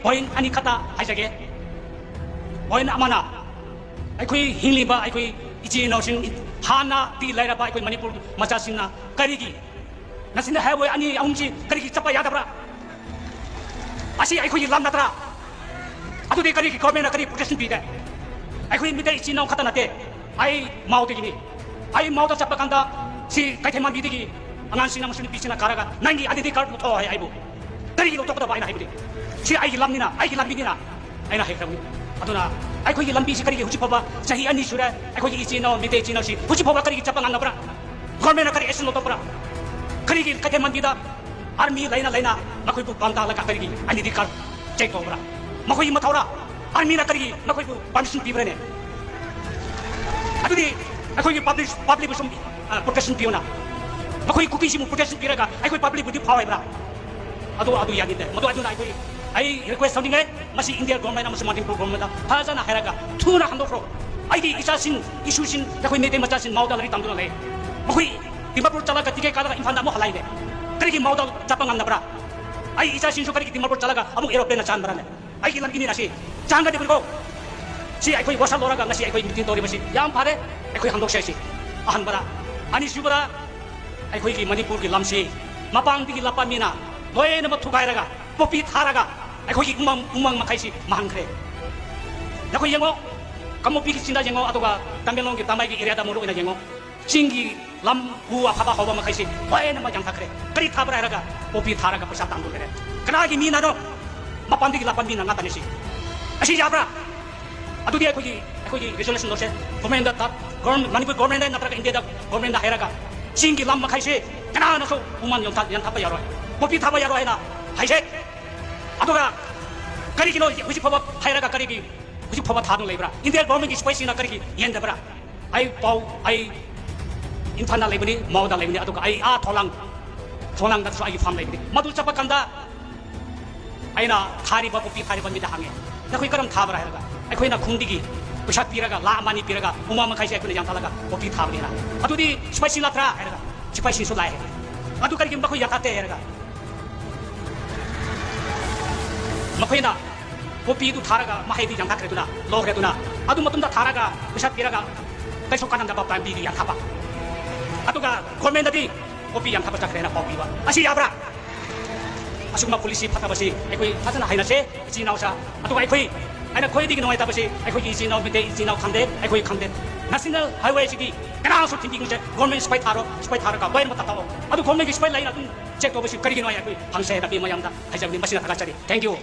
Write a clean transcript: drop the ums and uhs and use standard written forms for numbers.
point ani khata haijage point amana aikoi hingliba aikoi iji notion hana ti laira ba aikoi manipur macha sinna karigi nasina haiboi ani ahumji karigi chapa yadabra asi aikoi lam natra adu de karigi government kari protection bi de aikoi midai iji no khata nate ai mau de ni ai mau da chapa kanda si kaithema bi de gi angan sina muslim bisina karaga nangi adi de kar mutho hai aibu karigi lo to da ba ina haibu si ai lamnina ai lambinina aina hekram aduna ai khoi lambi si karigi huchi paba sahi ani sura ai khoi ichi no mite ichi no si huchi paba karigi chapa ngana bra government kari action lo to bra karigi kate mandida army laina makoi bu panta la karigi ani dikar check to bra makoi mathora army na karigi makoi bu permission pi ne adudi ai khoi public bu sum protection pi na makoi kuki si mu protection pi raga ai khoi public bu di phawai bra adu yagi de madu aduna ai khoi ai request something ai masi India government na masi Manipur government na hajana heraga thuna handofro ai di isasin isusin da khoi mete machasin maudal ri tangduna le makoi Dimapur chalaga tige kala infanda mo halai de karigi maudal japang na bra ai isasin so karigi Dimapur chalaga amu aeroplane na chan bra ne ai kilam ini nasi changa de ko si ai khoi wasal loraga nasi ai khoi mitin tori masi yam phare ai khoi handok sai si ahan bara ani subara ai khoi ki Manipur ki lamsi mapang ti lapa mina loe na mathugai raga popi tharaga ai khoi ki umang makai si mahang khre na khoi yengo kamopi ki sinda yengo atoga Tamenglong ki tamai ki area da muru ina yengo singi lam hua khaba hoba makai si loe na ma jang thakre kari thabra raga popi tharaga pesa tangdu le kana ki mina no mapandi ki lapa mina ngata ni si asi jabra adu dia khoi ki resolution lo se government da government Manipur government na tra India da government da heraga singi lam makai si kana na so uman yon thapa yaro popi thaba yaro ina haise aduga karigi no huji phoba hairaga karigi huji phoba thadung lebra India government ki spicy na karigi yenda bra ai pau ai infana lebni mauda lebni aduga ai a tholang da so ai fam lebni madu chapa kanda aina thari ba popi thari ba mi da hange na khoi karam thabra hairaga ai khoi na khungdigi pusat piraga la mani piraga uma ma khaisi ai yang thalaga popi thabni na adudi spicy la tra hairaga spicy so lai adu karigi ba khoi yatate hairaga makoi na popi du tharaga mahai di jang thakre tuna logre tuna adu matumda tharaga pusat piraga kaiso kanan da ba bi yang thapa aduga government di popi yang thapa thakre na popi ba asi yabra asuma polisi phata basi ai koi phata haina se ji nausa adu ai koi aina koi di noi ta basi ai koi ji nau bite ji nau khamde ai koi khamde national highway city kana so thinking se government spy tharo ka bain mata tawo adu government spy line adu check to basi kari gi noi ai koi hangse na bi mayam da hai jabni masina thaka chari thank you